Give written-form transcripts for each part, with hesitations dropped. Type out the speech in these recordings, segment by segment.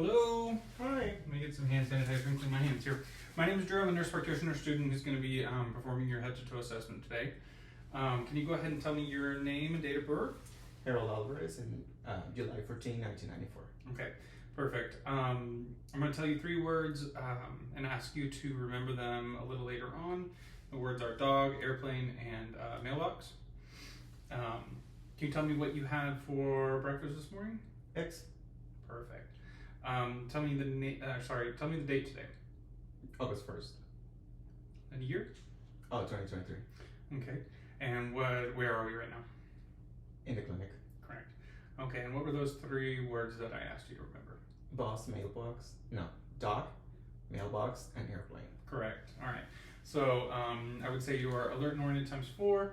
Hello. Hi. Let me get some hand sanitizer and clean my hands here. My name is Drew. I'm a nurse practitioner student who's going to be performing your head-to-toe assessment today. Can you go ahead and tell me your name and date of birth? Harold Alvarez in July 14, 1994. Okay, perfect. I'm going to tell you 3 words and ask you to remember them a little later on. The words are dog, airplane, and mailbox. Can you tell me what you had for breakfast this morning? X. Perfect. Tell me the tell me the date today. August 1st. And year? 2023. Okay. And where are we right now? In the clinic. Correct. Okay, and what were those 3 words that I asked you to remember? Boss, mailbox. No. Dog, mailbox, and airplane. Correct. All right. So I would say you are alert and oriented times 4.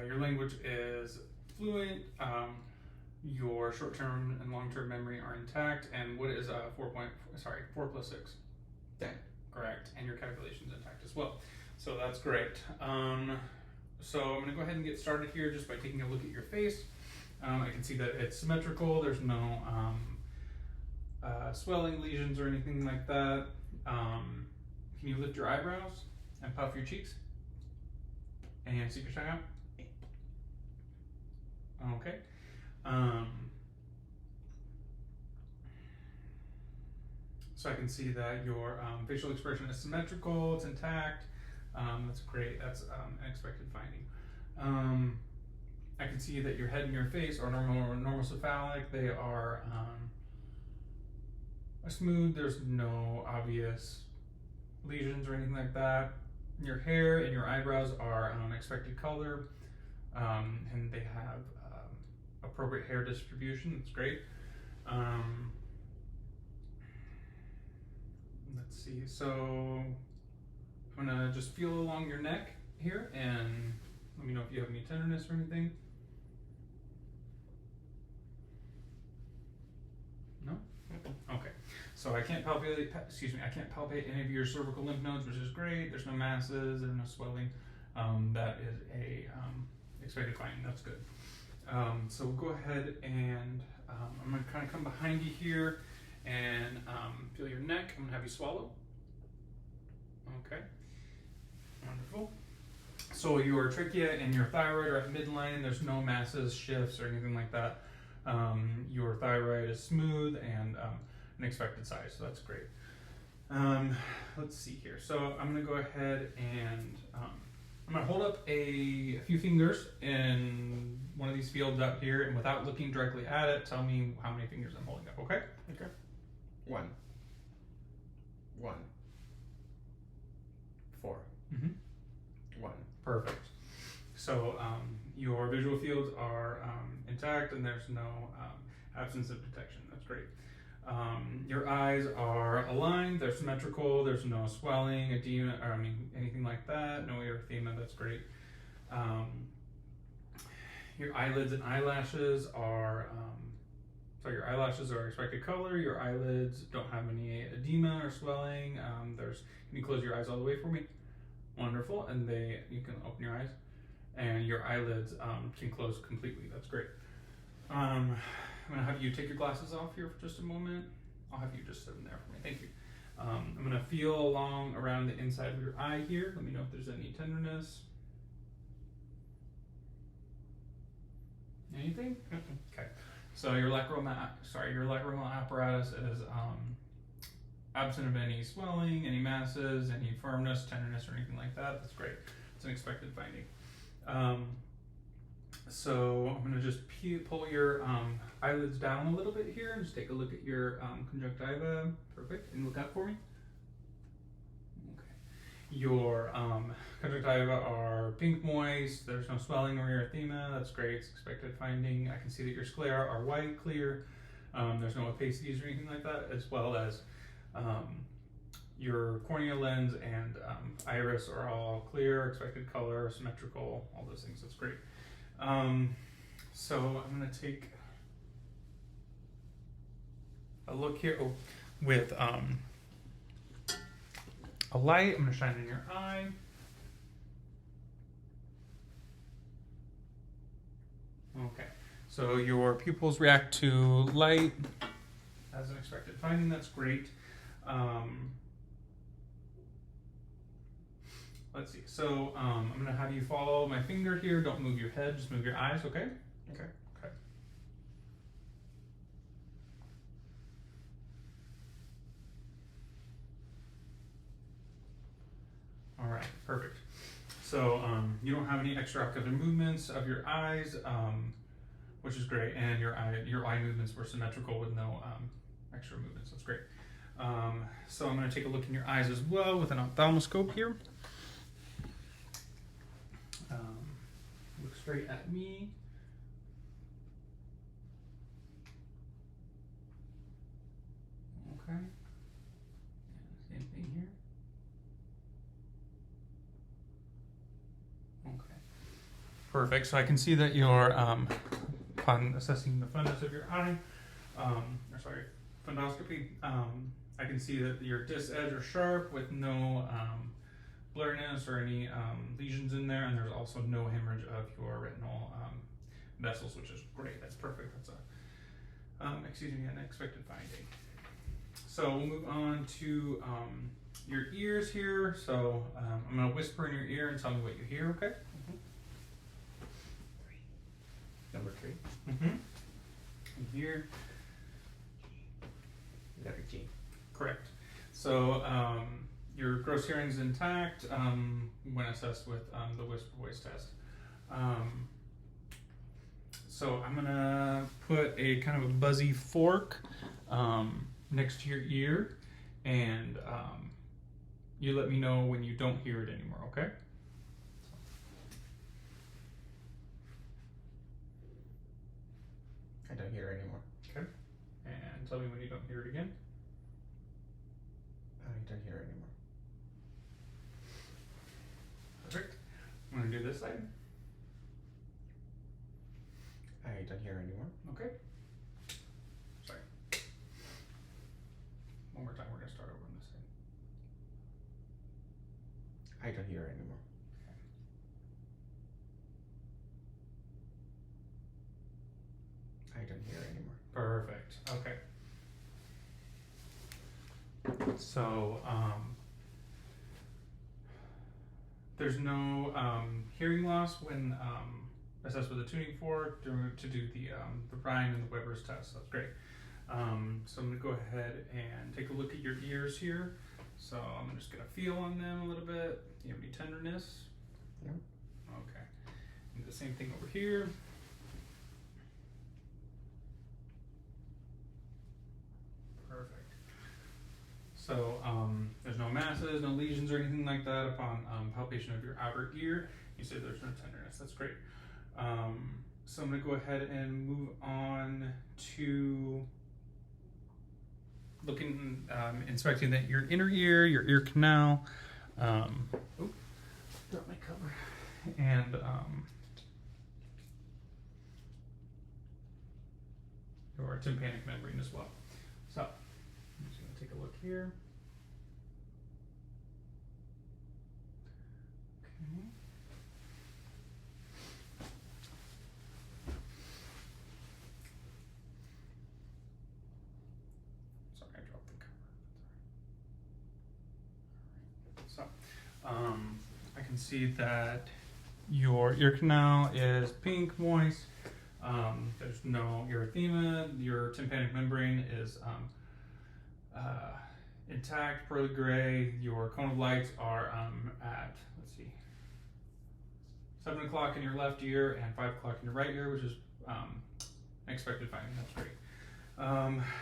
Your language is fluent. Your short-term and long-term memory are intact. And what is 4 plus 6? 10. Correct. And your calculation's intact as well. So that's great. So I'm going to go ahead and get started here just by taking a look at your face. I can see that it's symmetrical. There's no swelling, lesions, or anything like that. Can you lift your eyebrows and puff your cheeks? And stick your tongue out? Okay. So I can see that your facial expression is symmetrical, it's intact. That's great, that's an expected finding. I can see that your head and your face are normal cephalic. They are smooth, there's no obvious lesions or anything like that. Your hair and your eyebrows are expected color, and they have appropriate hair distribution. That's great. Let's see. So I'm gonna just feel along your neck here and let me know if you have any tenderness or anything. No? Okay. So I can't palpate. I can't palpate any of your cervical lymph nodes, which is great. There's no masses. There's no swelling. That is a expected finding. That's good. So we'll go ahead and I'm going to kind of come behind you here and feel your neck. I'm going to have you swallow. Okay. Wonderful. So your trachea and your thyroid are at midline. There's no masses, shifts, or anything like that. Your thyroid is smooth and an expected size, so that's great. Let's see here. So I'm going to go ahead and I'm going to hold up a few fingers in one of these fields out here, and without looking directly at it, tell me how many fingers I'm holding up, okay? Okay. 1. 4. Mm-hmm. 1. Perfect. So your visual fields are intact and there's no absence of detection. That's great. Your eyes are aligned, they're symmetrical, there's no swelling, edema, or anything like that, no erythema. That's great. Your eyelids and eyelashes are your eyelashes are expected color. Your eyelids don't have any edema or swelling. Can you close your eyes all the way for me? Wonderful. And you can open your eyes, and your eyelids can close completely. That's great. I'm gonna have you take your glasses off here for just a moment. I'll have you just sit in there for me. Thank you. I'm gonna feel along around the inside of your eye here. Let me know if there's any tenderness. Anything? Okay. So your lacrimal apparatus is absent of any swelling, any masses, any firmness, tenderness, or anything like that. That's great. It's an expected finding. So I'm going to just pull your eyelids down a little bit here and just take a look at your conjunctiva. Perfect. And look up for me. Okay. Your conjunctiva are pink moist. There's no swelling or erythema. That's great. It's expected finding. I can see that your sclera are white, clear. There's no opacities or anything like that, as well as your cornea lens and iris are all clear, expected color, symmetrical, all those things. That's great. So I'm going to take a look here with a light. I'm going to shine in your eye. Okay. So your pupils react to light as an expected finding. That's great. Let's see. So I'm going to have you follow my finger here. Don't move your head, just move your eyes, okay? Okay. Okay. All right, perfect. So you don't have any extraocular movements of your eyes, which is great, and your eye movements were symmetrical with no extra movements. That's great. So I'm going to take a look in your eyes as well with an ophthalmoscope here. Look straight at me. Okay. And same thing here. Okay. Perfect. So I can see that you're upon assessing the fundus of your eye, fundoscopy. I can see that your disc edge are sharp with no blurriness or any lesions in there, and there's also no hemorrhage of your retinal vessels, which is great. That's perfect. That's an expected finding. So we'll move on to your ears here. So I'm going to whisper in your ear and tell me what you hear, okay? Number 3. Mm-hmm. And here. Letter G. Correct. So your gross hearing is intact when assessed with the whisper voice test. So I'm gonna put a kind of a buzzy fork next to your ear, and you let me know when you don't hear it anymore, okay? I don't hear anymore. Okay. And tell me when you don't hear it again. I don't hear anymore. Perfect. I'm gonna do this side. I don't hear anymore. Okay. Sorry. One more time, we're gonna start over on this side. I don't hear anymore. I don't hear anymore. Perfect. Okay. So there's no hearing loss when assessed with a tuning fork to do the Ryan and the Weber's test. That's great. So I'm gonna go ahead and take a look at your ears here. So I'm just gonna feel on them a little bit. Do you have any tenderness? No. Okay. And the same thing over here. Perfect. So there's no masses, no lesions or anything like that upon palpation of your outer ear. You said there's no tenderness. That's great. So I'm going to go ahead and move on to looking, inspecting your inner ear, your ear canal. Drop my cover. And your tympanic membrane as well. So I'm just going to take a look here. Okay. Sorry, I dropped the cover. So I can see that your ear canal is pink, moist. There's no erythema. Your tympanic membrane is intact, pearly gray. Your cone of lights are at, let's see, 7 o'clock in your left ear and 5 o'clock in your right ear, which is expected finding. That's great.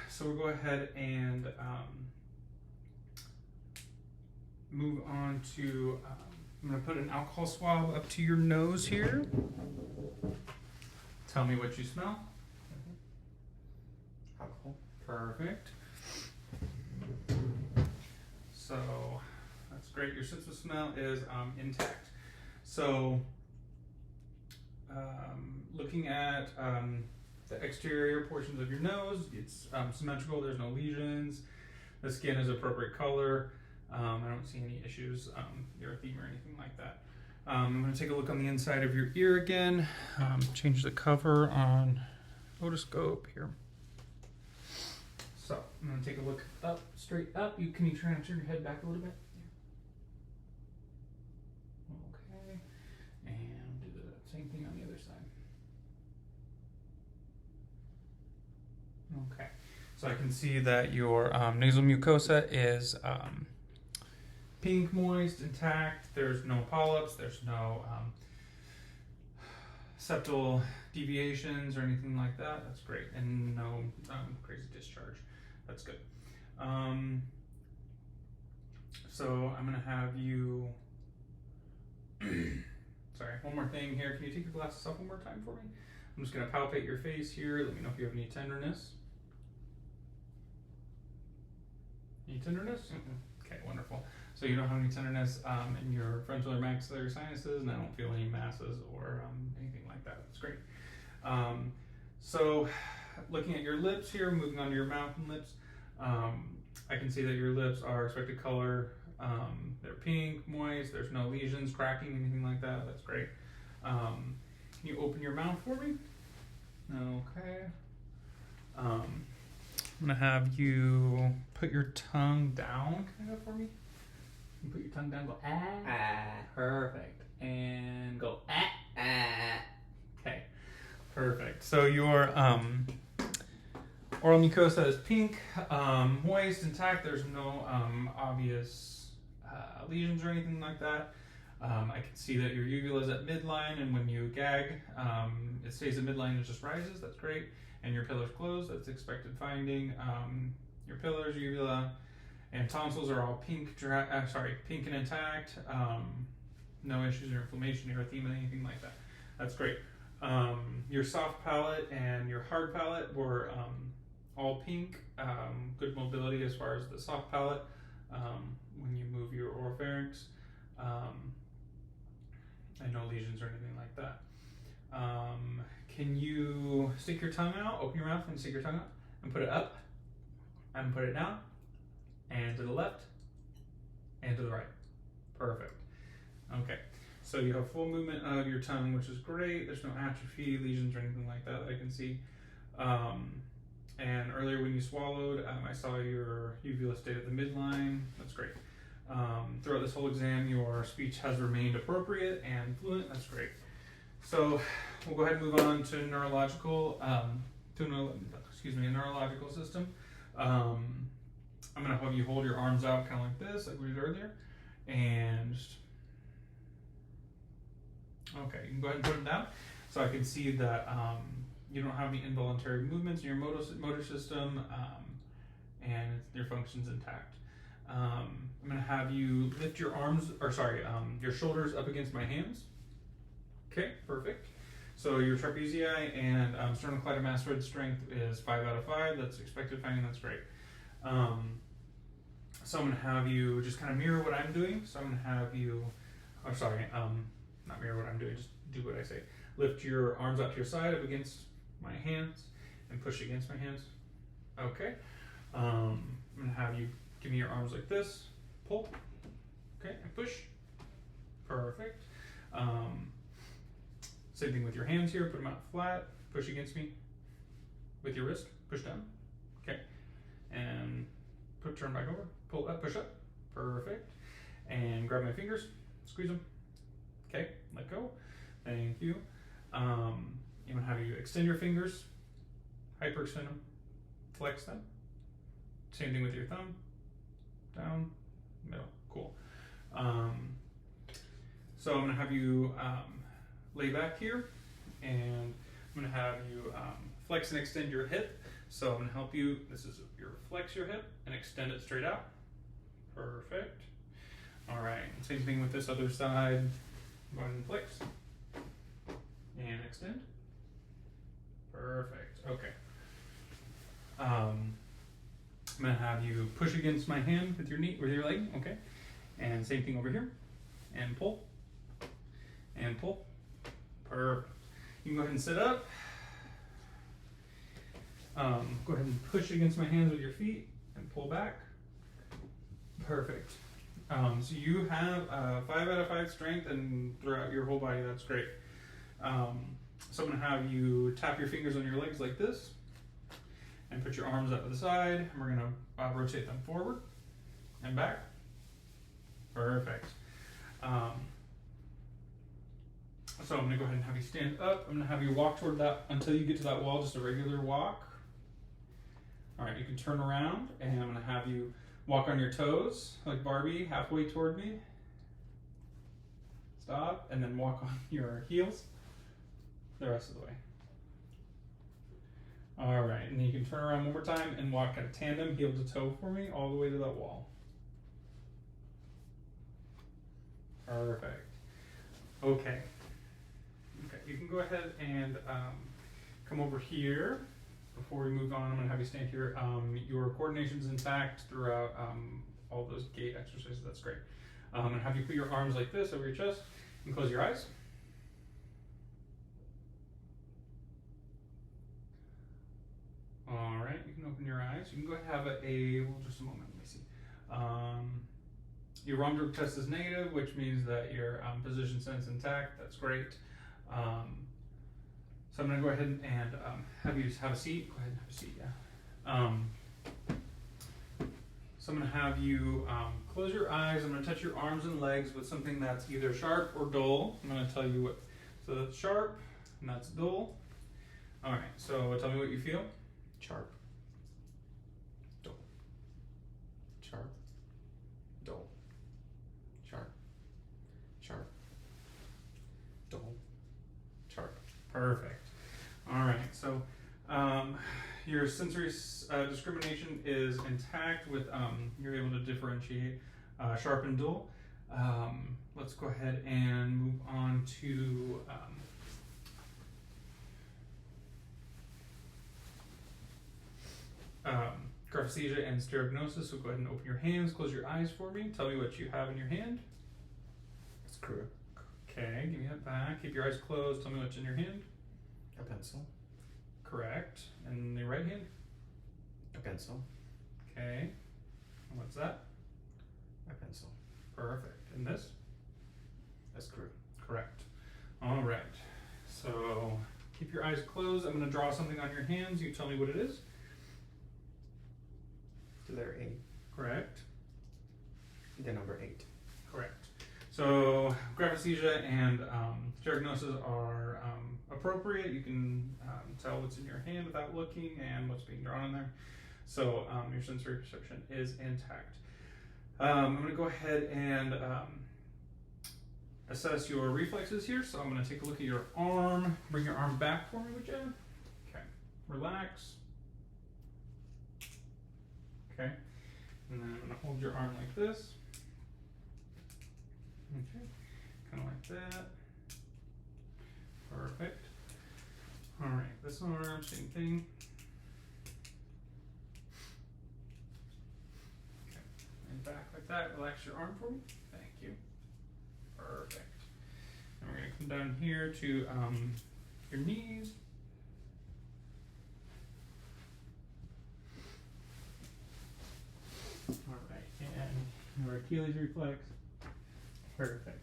So we'll go ahead and move on to, I'm going to put an alcohol swab up to your nose here. Tell me what you smell. Alcohol. Perfect. So that's great. Your sense of smell is intact. So looking at the exterior portions of your nose, it's symmetrical. There's no lesions. The skin is appropriate color. I don't see any issues, erythema or anything like that. I'm going to take a look on the inside of your ear again. Change the cover on otoscope here. So I'm gonna take a look up, straight up. Can you try and turn your head back a little bit? Okay, and do the same thing on the other side. Okay, so I can see that your nasal mucosa is pink, moist, intact. There's no polyps. There's no septal deviations or anything like that. That's great, and no crazy discharge. That's good. So I'm gonna have you. Sorry, one more thing here. Can you take your glasses off one more time for me? I'm just gonna palpate your face here. Let me know if you have any tenderness. Any tenderness? Okay, wonderful. So you don't have any tenderness in your frontal or maxillary sinuses, and I don't feel any masses or anything like that. That's great. So looking at your lips here, moving on to your mouth and lips, I can see that your lips are expected color. They're pink, moist, there's no lesions, cracking, anything like that. That's great. Can you open your mouth for me? Okay. I'm gonna have you put your tongue down kind of for me. You put your tongue down, go ah. Perfect. And go ah. Okay. Perfect. So your oral mucosa is pink, moist, intact. There's no obvious lesions or anything like that. I can see that your uvula is at midline, and when you gag, it stays at midline and just rises. That's great. And your pillars closed. That's expected finding. Your pillars, uvula, and tonsils are all pink. Pink and intact. No issues or inflammation, erythema, anything like that. That's great. Your soft palate and your hard palate were all pink. Good mobility as far as the soft palate when you move your oropharynx. And no lesions or anything like that. Can you stick your tongue out? Open your mouth and stick your tongue out and put it up and put it down and to the left and to the right. Perfect. Okay. So you have full movement of your tongue, which is great. There's no atrophy, lesions, or anything like that I can see. And earlier when you swallowed, I saw your uvula stayed at the midline. That's great. Throughout this whole exam, your speech has remained appropriate and fluent. That's great. So we'll go ahead and move on to neurological, neurological system. I'm going to have you hold your arms out kind of like this, like we did earlier. And just, okay, you can go ahead and put them down. So I can see that you don't have any involuntary movements in your motor system, and your function's intact. I'm going to have you lift your your shoulders up against my hands. Okay, perfect. So your trapezii and sternocleidomastoid strength is 5 out of 5. That's expected finding. That's great. So I'm going to have you just kind of mirror what I'm doing. So I'm going to have you, not mirror what I'm doing, just do what I say. Lift your arms out to your side up against my hands and push against my hands. Okay. I'm going to have you give me your arms like this. Pull. Okay, and push. Perfect. Same thing with your hands here. Put them out flat. Push against me with your wrist. Push down. Okay. And turn back over. Pull up, push up. Perfect. And grab my fingers. Squeeze them. Okay, let go. Thank you. I'm going to have you extend your fingers. Hyperextend them. Flex them. Same thing with your thumb. Down, middle. Cool. So I'm going to have you lay back here, and I'm going to have you flex and extend your hip. So I'm going to help you. This is your flex your hip and extend it straight out. Perfect. All right. Same thing with this other side. Go ahead and flex and extend. Perfect. Okay. I'm going to have you push against my hand with your knee, with your leg. Okay. And same thing over here. And pull. And pull. Perfect. You can go ahead and sit up. Go ahead and push against my hands with your feet and pull back. Perfect. So you have 5 out of 5 strength and throughout your whole body. That's great. So I'm going to have you tap your fingers on your legs like this and put your arms up to the side. And we're going to rotate them forward and back. Perfect. So I'm going to go ahead and have you stand up. I'm going to have you walk toward that until you get to that wall, just a regular walk. All right, you can turn around and I'm going to have you walk on your toes like Barbie, halfway toward me. Stop, and then walk on your heels the rest of the way. All right, and then you can turn around one more time and walk at a tandem, heel to toe for me, all the way to that wall. Perfect. Okay. Okay, you can go ahead and come over here. Before we move on, I'm going to have you stand here. Your coordination's intact throughout all those gait exercises. That's great. I'm going to have you put your arms like this over your chest and close your eyes. All right, you can open your eyes. You can go ahead and have well, just a moment, let me see. Your Romberg test is negative, which means that your position sense intact. That's great. So I'm going to go ahead and have you have a seat. Go ahead and have a seat, yeah. So I'm going to have you close your eyes. I'm going to touch your arms and legs with something that's either sharp or dull. I'm going to tell you what. So that's sharp and that's dull. All right, so tell me what you feel. Sharp. Dull. Sharp. Dull. Sharp. Sharp. Dull. Sharp. Perfect. All right, so your sensory discrimination is intact with, you're able to differentiate sharp and dull. Let's go ahead and move on to graphesthesia and stereognosis. So go ahead and open your hands, close your eyes for me. Tell me what you have in your hand. Screw. Okay, give me that back. Keep your eyes closed. Tell me what's in your hand. A pencil. Correct. And the right hand? A pencil. Okay. And what's that? A pencil. Perfect. And this? A screw. Correct. All right. So keep your eyes closed. I'm going to draw something on your hands. You tell me what it is. The letter A. Correct. The number 8. Correct. So graphesthesia and stereognosis are appropriate. You can tell what's in your hand without looking and what's being drawn in there. So your sensory perception is intact. I'm going to go ahead and assess your reflexes here. So I'm going to take a look at your arm. Bring your arm back for me, would you? Okay. Relax. Okay. And then I'm going to hold your arm like this. Okay. Kind of like that. Perfect. All right. This arm, same thing. Okay. And back like that. Relax your arm for me. Thank you. Perfect. And we're going to come down here to your knees. All right, and your Achilles reflex. Perfect.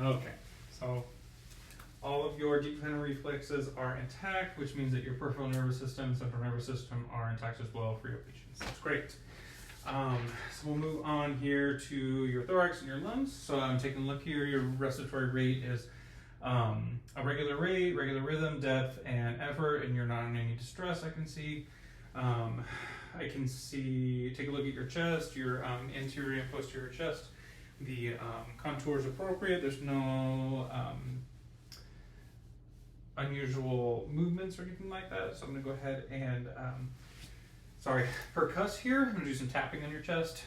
Okay, so all of your deep plantar reflexes are intact, which means that your peripheral nervous system, central nervous system are intact as well for your patients. That's great. So we'll move on here to your thorax and your lungs. So I'm taking a look here. Your respiratory rate is a regular rate, regular rhythm, depth, and effort, and you're not in any distress, I can see. I can see, take a look at your chest, your anterior and posterior chest. The contour is appropriate. There's no unusual movements or anything like that. So I'm going to go ahead and, percuss here. I'm going to do some tapping on your chest.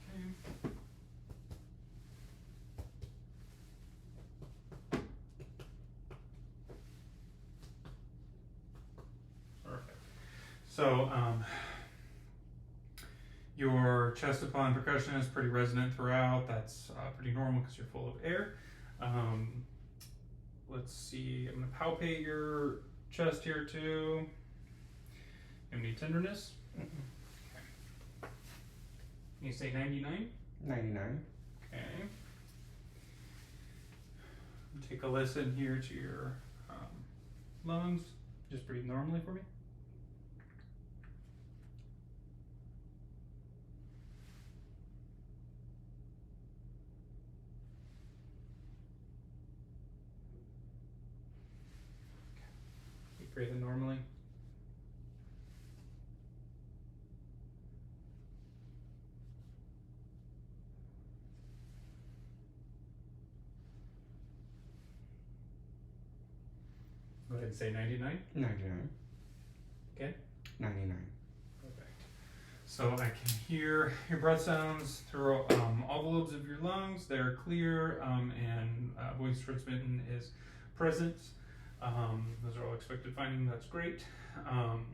Okay. Perfect. So, your chest upon percussion is pretty resonant throughout. That's pretty normal because you're full of air. Let's see, I'm going to palpate your chest here too. You have any tenderness? Okay. You say 99? 99. Okay. Take a listen here to your lungs. Just breathe normally for me. Keep breathing normally. Go ahead and say 99. 99. Okay. 99. Perfect. So I can hear your breath sounds through all the lobes of your lungs. They're clear and voice transmission is present. Those are all expected findings. That's great. I'm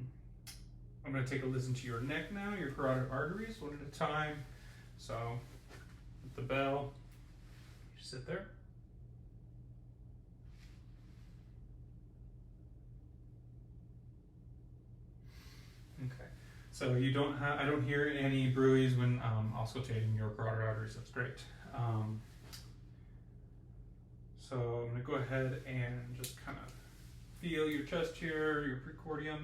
going to take a listen to your neck now, your carotid arteries, one at a time. So with the bell, you sit there. Okay, so you don't have, I don't hear any bruits when auscultating your carotid arteries. That's great. So I'm going to go ahead and just kind of feel your chest here, your precordium.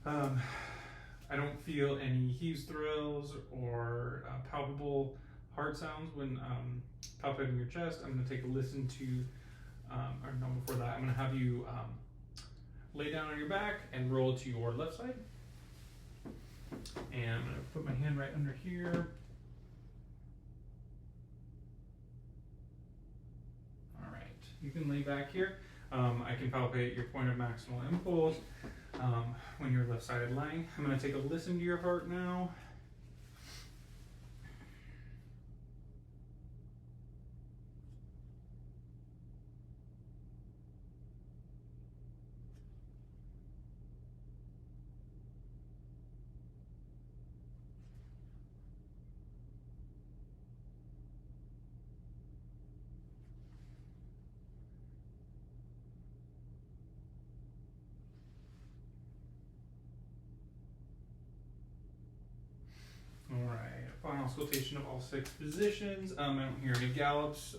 All right. I don't feel any heaves, thrills, or palpable heart sounds when palpating your chest. I'm going to take a listen to, or no, before that, I'm going to have you lay down on your back and roll to your left side. And I'm going to put my hand right under here. All right, you can lay back here. I can palpate your point of maximal impulse when you're left-sided lying. I'm going to take a listen to your heart now. All right, final auscultation of all 6 positions. I don't hear any gallops,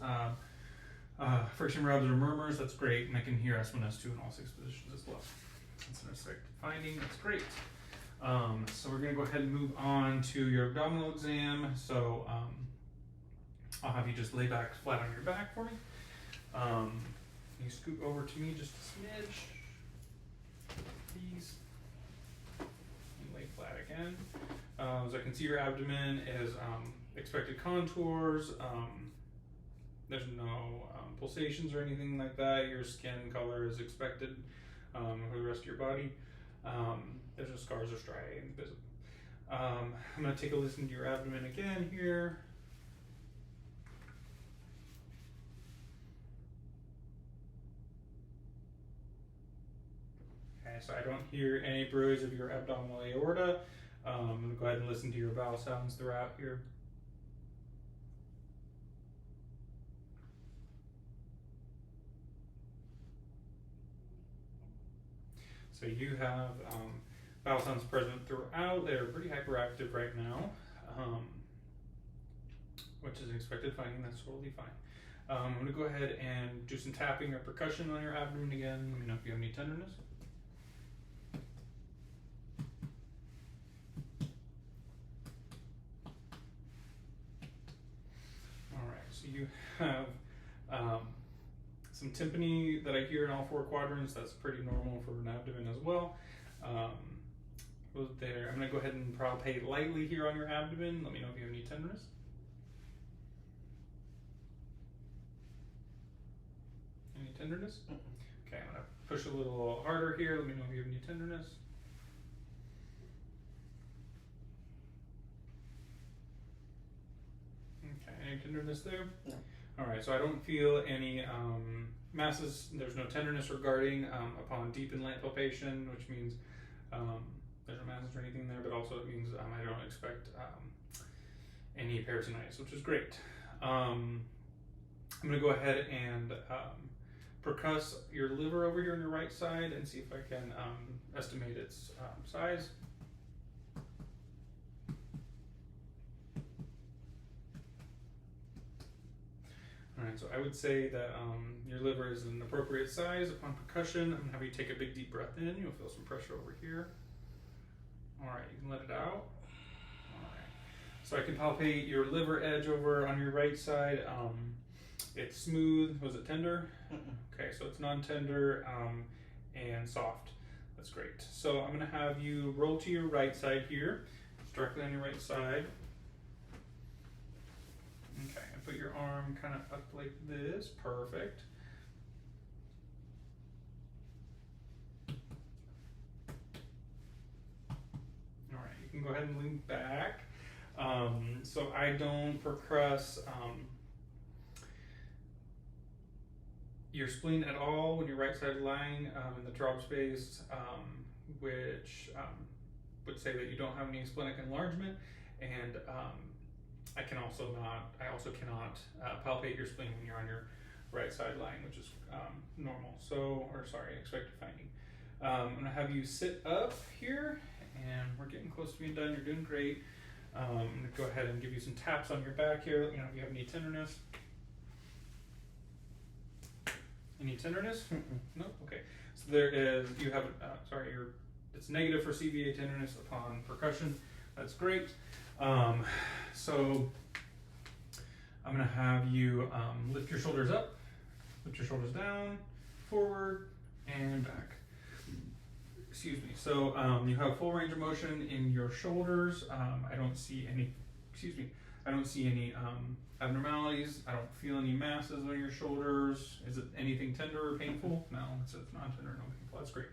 friction rubs, or murmurs. That's great, and I can hear S1, S2 in all 6 positions as well. That's an expected finding. That's great. So we're going to go ahead and move on to your abdominal exam. So I'll have you just lay back flat on your back for me. You scoot over to me just a smidge, please. And lay flat again. As I can see, your abdomen is expected contours. There's no pulsations or anything like that. Your skin color is expected for the rest of your body. There's no scars or striae visible. I'm going to take a listen to your abdomen again here. Okay, so I don't hear any bruise of your abdominal aorta. I'm going to go ahead and listen to your bowel sounds throughout here. So you have bowel sounds present throughout. They're pretty hyperactive right now, which is an expected finding. That's totally fine. I'm going to go ahead and do some tapping or percussion on your abdomen again. Let me know if you have any tenderness. You have some tympany that I hear in all 4 quadrants. That's pretty normal for an abdomen as well. There, I'm going to go ahead and palpate lightly here on your abdomen. Let me know if you have any tenderness. Any tenderness? Okay, I'm going to push a little harder here. Let me know if you have any tenderness. Any tenderness there? No. All right, so I don't feel any masses. There's no tenderness regarding upon deep inlet palpation, which means there's no masses or anything there, but also it means I don't expect any peritonitis, which is great. I'm going to go ahead and percuss your liver over here on your right side and see if I can estimate its size. Alright, so I would say that your liver is an appropriate size upon percussion. I'm going to have you take a big deep breath in. You'll feel some pressure over here. Alright, you can let it out. Alright, so I can palpate your liver edge over on your right side. It's smooth. Was it tender? Okay, so it's non-tender and soft. That's great. So I'm going to have you roll to your right side here, directly on your right side. Okay, and put your arm kind of up like this. Perfect. All right, you can go ahead and lean back. So I don't percuss your spleen at all when your right side lying in the drop space, which would say that you don't have any splenic enlargement, and I also cannot palpate your spleen when you're on your right side lying, which is normal. Expected finding. I'm gonna have you sit up here, and we're getting close to being done. You're doing great. I'm gonna go ahead and give you some taps on your back here. Let me know if you have any tenderness. Any tenderness? Nope. Okay. So there is. You have. It's negative for CVA tenderness upon percussion. That's great. So I'm gonna have you lift your shoulders up, lift your shoulders down, forward, and back. Excuse me. So you have full range of motion in your shoulders. I don't see any. I don't see any abnormalities. I don't feel any masses on your shoulders. Is it anything tender or painful? No, it's not tender, no painful. That's great.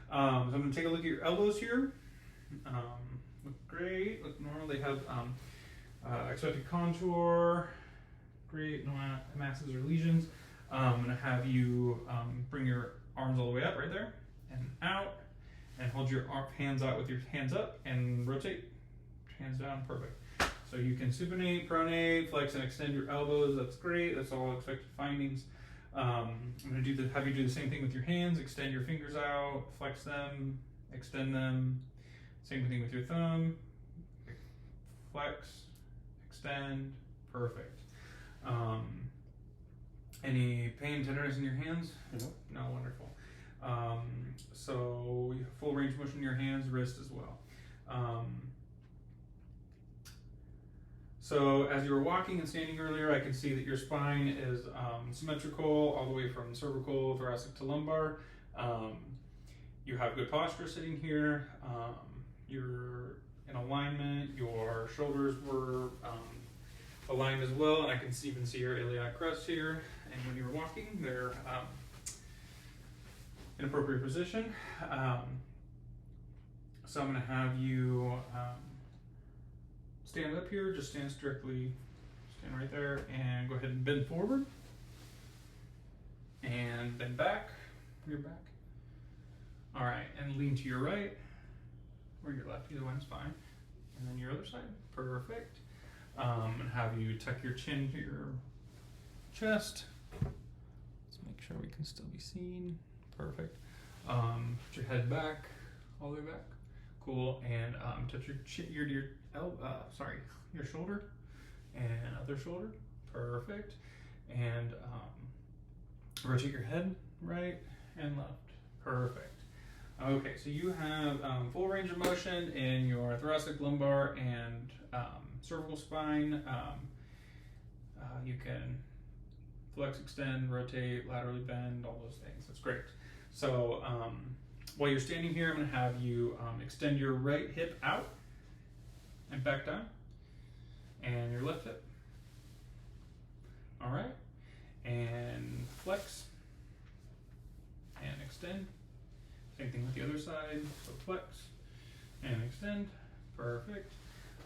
So I'm going to take a look at your elbows here. Look great. Look normal. They have expected contour. Great. No masses or lesions. I'm going to have you bring your arms all the way up right there and out, and hold your hands out with your hands up and rotate. Hands down. Perfect. So you can supinate, pronate, flex, and extend your elbows. That's great. That's all expected findings. I'm going to have you do the same thing with your hands. Extend your fingers out, flex them, extend them. Same thing with your thumb. Flex, extend. Perfect. Any pain, tenderness in your hands? Nope. No, wonderful. So you have full range of motion in your hands, wrist as well. So as you were walking and standing earlier, I could see that your spine is symmetrical all the way from cervical, thoracic to lumbar. You have good posture sitting here. You're in alignment. Your shoulders were aligned as well, and I can even see your iliac crest here. And when you were walking, they're in appropriate position. So I'm going to have you stand up here, just stand right there, and go ahead and bend forward. And bend back, your back. All right, and lean to your right, or your left, either one's fine. And then your other side, perfect. And have you tuck your chin to your chest. Let's make sure we can still be seen, perfect. Put your head back, all the way back. Cool, and touch your shoulder and other shoulder. Perfect. And rotate your head right and left. Perfect. Okay, so you have full range of motion in your thoracic, lumbar, and cervical spine. You can flex, extend, rotate, laterally bend, all those things. That's great. So while you're standing here, I'm going to have you extend your right hip out and back down, and your left hip. All right, and flex and extend. Same thing with the other side. So flex and extend. Perfect.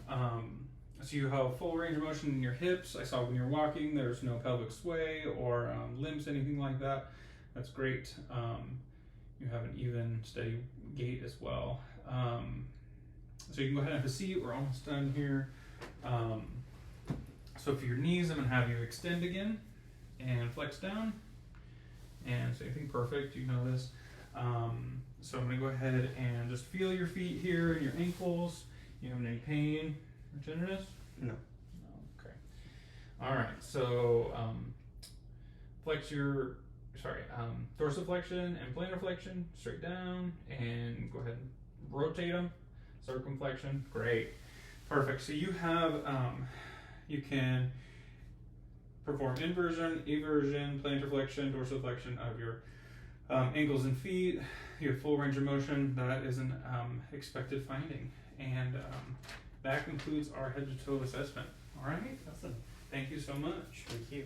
So you have full range of motion in your hips. I saw when you're walking, there's no pelvic sway or limps, anything like that. That's great. You have an even, steady gait as well. So you can go ahead and have a seat. We're almost done here. So for your knees, I'm going to have you extend again and flex down and same thing, perfect, you know this. So I'm gonna go ahead and just feel your feet here and your ankles. You having any pain or tenderness? No. Okay. All right. So dorsiflexion and plantar flexion straight down, and go ahead and rotate them. Circumflexion, great, perfect. So you have you can perform inversion, eversion, plantar flexion, dorsiflexion of your ankles and feet. You have full range of motion. That is an expected finding, and that concludes our head to toe assessment. All right. Awesome. Thank you so much. Thank you.